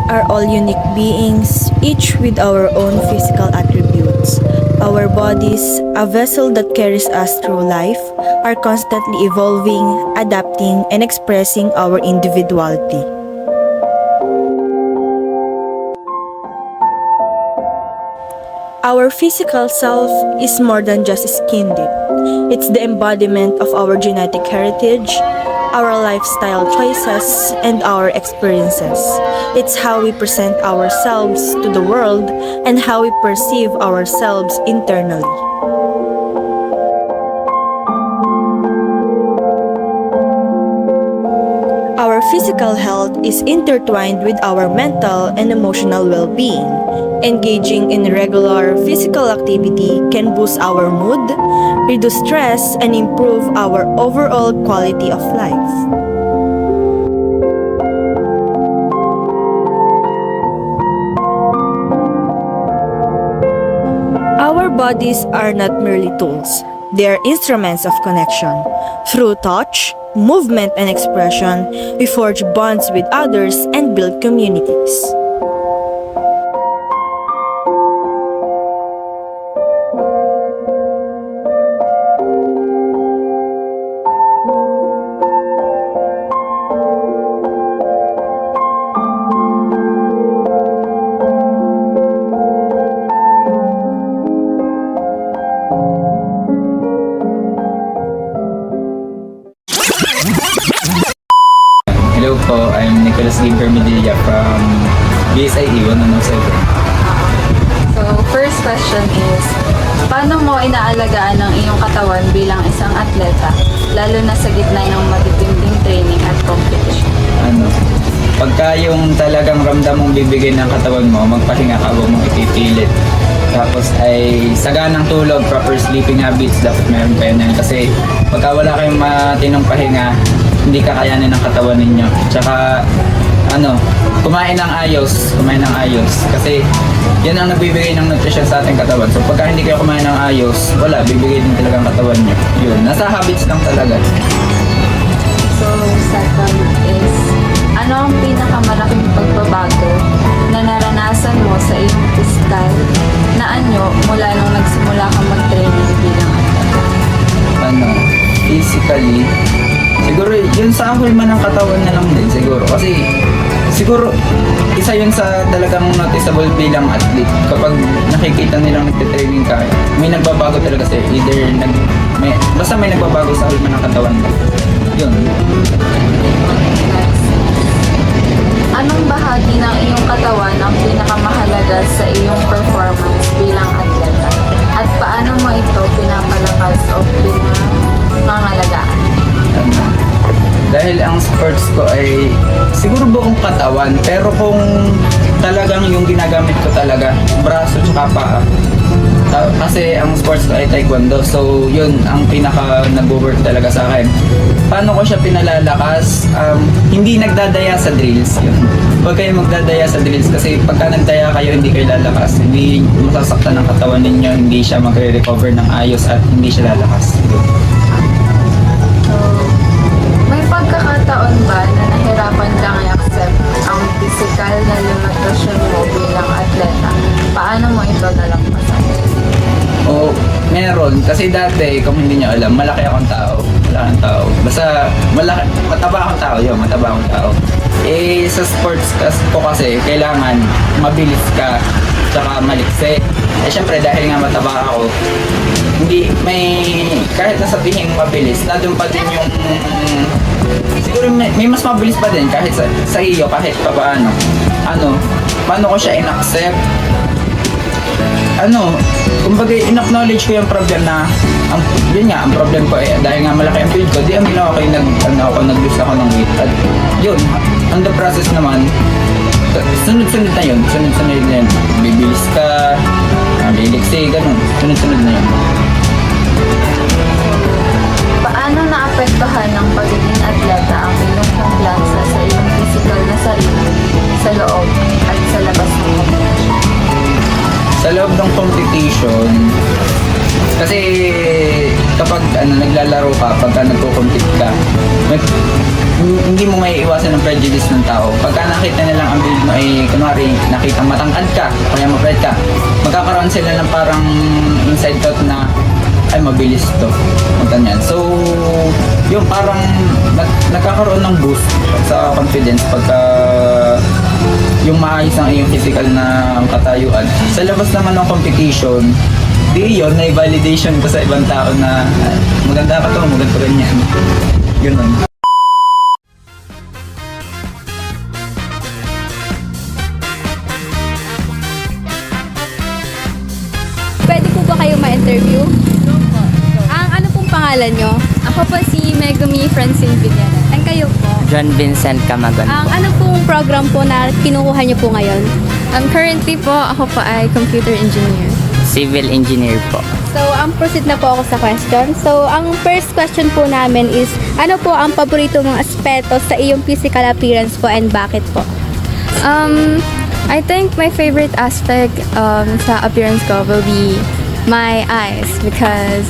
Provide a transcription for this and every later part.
are all unique beings, each with our own physical attributes. Our bodies, a vessel that carries us through life, are constantly evolving, adapting, and expressing our individuality. Our physical self is more than just skin deep. It's the embodiment of our genetic heritage, our lifestyle choices, and our experiences. It's how we present ourselves to the world and how we perceive ourselves internally. Our physical health is intertwined with our mental and emotional well-being. Engaging in regular physical activity can boost our mood, reduce stress, and improve our overall quality of life. Our bodies are not merely tools, they are instruments of connection. Through touch, movement, and expression, we forge bonds with others and build communities. Hello po, I'm Nicholas Gimper Medilla from BSIE 107. So, first question is, paano mo inaalagaan ang iyong katawan bilang isang atleta, lalo na sa gitna ng matitinding training at competition? Pagka yung talagang ramdam mong bibigay ng katawan mo, magpahinga ka, huwag mong ipipilit. Tapos ay saganang tulog, proper sleeping habits, dapat meron pa yan. Kasi pagka wala kayong matinong pahinga, hindi kakayanin ng katawan ninyo. Tsaka kumain ng ayos. Kasi yan ang nagbibigay ng nutrition sa ating katawan. So pagka hindi kayo kumain ng ayos, wala, bibigay din talaga ang katawan nyo. Yun, nasa habits lang talaga. So, second is, ano ang pinakamalaking pagbabago na naranasan mo sa iyong physical na anyo mula nung nagsimula kang mag-training bilang atleta? Physically, siguro yun sa hulma ng katawan na lang din siguro. Kasi siguro isa yun sa talagang noticeable bilang athlete. Kapag nakikita nilang nagte-training ka, may nagbabago talaga sa'yo. Basta may nagbabago sa hulma ng katawan mo. Yun. Next. Anong bahagi ng iyong katawan ang pinakamahalaga sa iyong performance bilang atleta? At paano mo ito pinapalakas o pinangangalagaan? Dahil ang sports ko ay siguro buong katawan, pero kung talagang yung ginagamit ko talaga, braso tsaka paa. Kasi ang sports ko ay taekwondo, so yun ang pinaka nag-work talaga sa akin. Paano ko siya pinalalakas? Hindi nagdadaya sa drills. Yun. Huwag kayo magdadaya sa drills kasi pagka nagdaya kayo, hindi kayo lalakas. Hindi masasaktan ng katawan ninyo, hindi siya magre-recover ng ayos at hindi siya lalakas. So, may pagkakataon ba na nahirapan kang i-accept ang physical na limitasyon mo bilang atleta? Paano mo ito nalampasan? Oo, meron. Kasi dati, kung hindi nyo alam, malaki akong tao. Basta, mataba akong tao. Eh, sa sports ko kasi, kailangan mabilis ka, tsaka maliksi. Eh, syempre, dahil nga mataba ako, kahit nasabihin mabilis, nandun pa din yung, siguro may mas mabilis pa din, kahit sa iyo, kahit pa paano. Paano ko siya in-accept? Kumbaga, in-acknowledge ko yung problem na, ang problem ko dahil nga malaki ang build ko, di ang ginawa ko yung nag-lose ako ng weight. At yun, on the process naman, sunod-sunod na yun. Bibilis ka, liliksi, ganun. Sunod-sunod na yun. Paano naapektuhan ng pagiging atleta ang iyong kumpiyansa sa iyong physical na sarili sa loob at sa labas ng competition? Sa loob ng competition, kasi kapag naglalaro ka, pagka nagko-compete ka, hindi mo may iwasan ng prejudice ng tao. Pagka nakita nilang ang build mo ay, kunwari, nakita matangkad ka, kaya mapait ka, magkakaroon sila ng parang inside thought na, ay, mabilis to. Ganyan. So, yung parang nagkakaroon ng boost sa confidence pagka yung maayos ang iyong physical na katayuan. Sa labas naman ng competition, di yun, na-validation ko sa ibang tao na maganda ka to, maganda ka ganyan. Ganun. Pwede po ba kayo ma-interview? Ang ano pong pangalan nyo? Ako po si Megumi Francine Villana. And kayo po? John Vincent Camagon. Ang ano pong program po na kinukuha nyo po ngayon? Currently po, ako po ay computer engineer. Civil engineer po. So, proceed na po ako sa question. So, ang first question po namin is, ano po ang paborito mong aspeto sa iyong physical appearance po and bakit po? I think my favorite aspect sa appearance ko will be my eyes because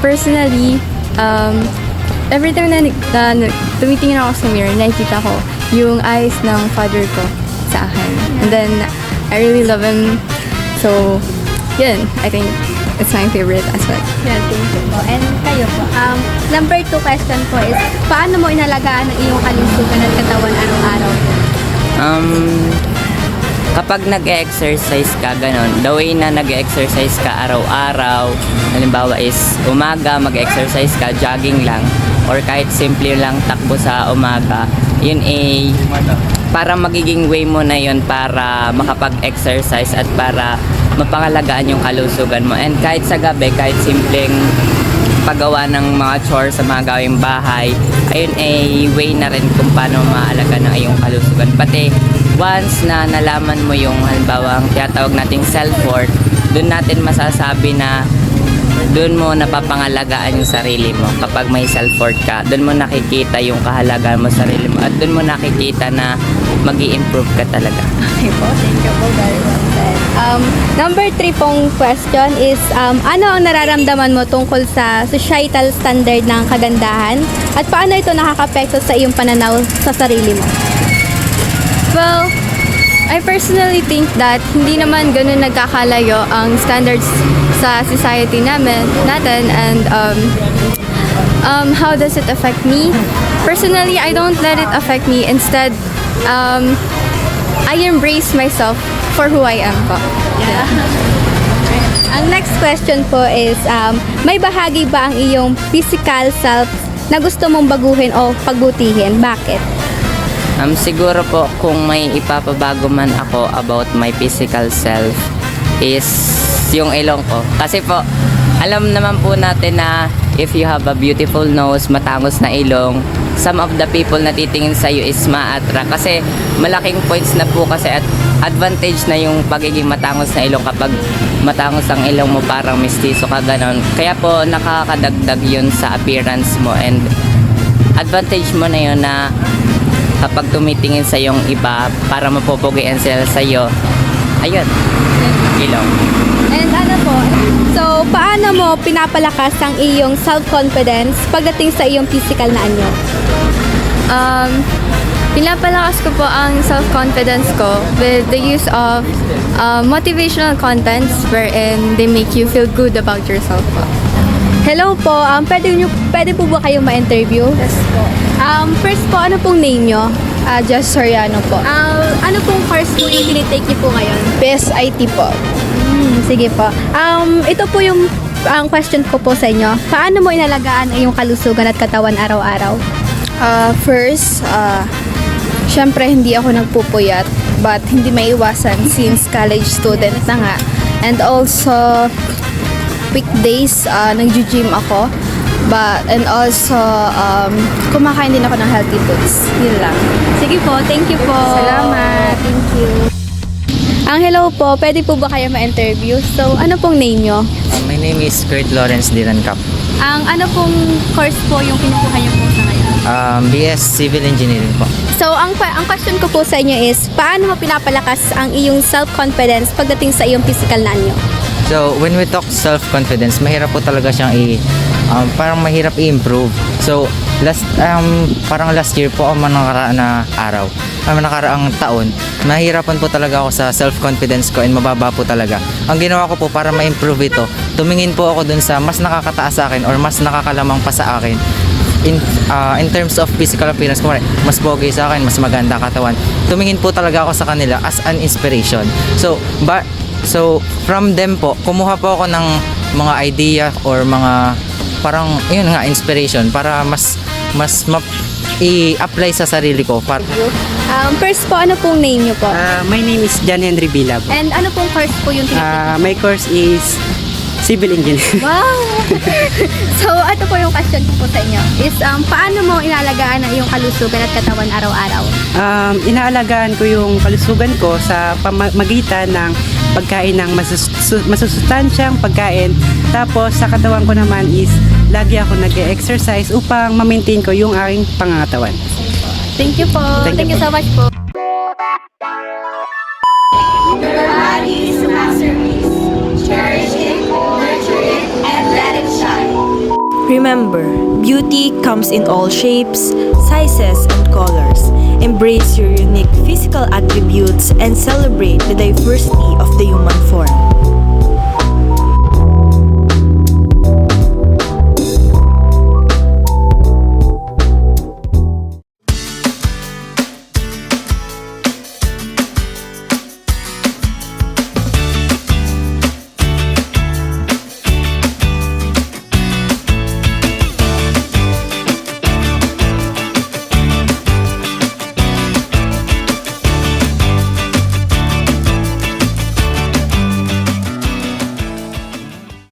personally, every time na tumitingin ako sa mirror, nakikita ko yung eyes ng father ko sa akin. And then, I really love him. So, yun, I think it's my favorite aspect. Yeah, thank you po. And kayo po, number 2 question po is, paano mo inalagaan ang iyong kalusugan at katawan araw-araw? Kapag nag-exercise ka, ganon, the way na nag-exercise ka araw-araw, halimbawa is umaga, mag-exercise ka, jogging lang, or kahit simple lang takbo sa umaga, yun ay para magiging way mo na yun para makapag-exercise at para mapangalagaan yung kalusugan mo. And kahit sa gabi, kahit simpleng paggawa ng mga chores sa mga gawing bahay, ayun ay way na rin kung paano maalaga ng iyong kalusugan. Pati once na nalaman mo yung halimbawa ang tinatawag nating self-worth, doon natin masasabi na doon mo napapangalagaan yung sarili mo. Kapag may self-worth ka, doon mo nakikita yung kahalagaan mo sa sarili mo at doon mo nakikita na mag-i-improve ka talaga. Okay po, thank you po, very well said. Number 3 pong question is, ano ang nararamdaman mo tungkol sa societal standard ng kagandahan at paano ito nakakapekto sa iyong pananaw sa sarili mo? Well, I personally think that hindi naman ganun nagkakalayo ang standards sa society natin and how does it affect me? Personally, I don't let it affect me. Instead, I embrace myself for who I am po. Ang next question po is, may bahagi ba ang iyong physical self na gusto mong baguhin o pagbutihin? Bakit? Siguro po kung may ipapabago man ako about my physical self is yung ilong ko. Kasi po, alam naman po natin na if you have a beautiful nose, matangos na ilong, some of the people na titingin sa iyo is ma-attract. Kasi malaking points na po kasi at advantage na yung pagiging matangos na ilong kapag matangos ang ilong mo parang mistiso ka ganon. Kaya po nakakadagdag yun sa appearance mo and advantage mo na yun na kapag tumitingin sa yung iba para mapupugian sila sa iyo, ayun, ilong. And ano po, so paano mo pinapalakas ang iyong self-confidence pagdating sa iyong physical na anyo? Pinapalakas ko po ang self-confidence ko with the use of motivational contents wherein they make you feel good about yourself po. Hello po, pwede po ba kayo ma-interview? Yes po. First po, ano pong name nyo? Just Soriano po. Ano pong course po yung tinitake niyo po ngayon? PSIT po. Sige po. Ito po yung ang question ko po sa inyo. Paano mo inalagaan ang iyong kalusugan at katawan araw-araw? First, syempre hindi ako nagpupuyat but hindi maiwasan since college student na nga. And also, weekdays, nag-gym ako. And also, kumakain din ako ng healthy foods. Yun lang. Sige po, thank you po. Salamat. Thank you. Hello po, pwede po ba kayo ma-interview? So, ano pong name nyo? My name is Kurt Lawrence Dirancap. Ano pong course po yung kinukuha nyo po sa ngayon? BS Civil Engineering po. So, ang question ko po sa inyo is, paano mo pinapalakas ang iyong self-confidence pagdating sa iyong physical na anyo? So, when we talk self-confidence, mahirap po talaga siyang parang mahirap i-improve. So, parang last year po, nakaraan na araw, nakaraang taon, nahihirapan po talaga ako sa self-confidence ko and mababa po talaga. Ang ginawa ko po para ma-improve ito, tumingin po ako dun sa mas nakakataas sa akin or mas nakakalamang pa sa akin. In terms of physical appearance, kumari, mas pogi sa akin, mas maganda katawan. Tumingin po talaga ako sa kanila as an inspiration. So from them po, kumuha po ako ng mga idea or mga parang yun nga inspiration para mas i-apply sa sarili ko. First po, ano pong name niyo po? My name is John Henry Bilab. And ano pong course po yung tinitake? My course is civil engineer. Wow! So, ito po yung question ko po sa inyo. Is, paano mo inalagaan ang iyong kalusugan at katawan araw-araw? Inaalagaan ko yung kalusugan ko sa pamagitan ng pagkain ng masusustansyang pagkain. Tapos sa katawan ko naman is lagi ako nag-exercise upang ma-maintain ko yung aking pangangatawan. Thank you po. Thank you so much po. Remember, beauty comes in all shapes, sizes, and colors. Embrace your unique physical attributes and celebrate the diversity of the human form.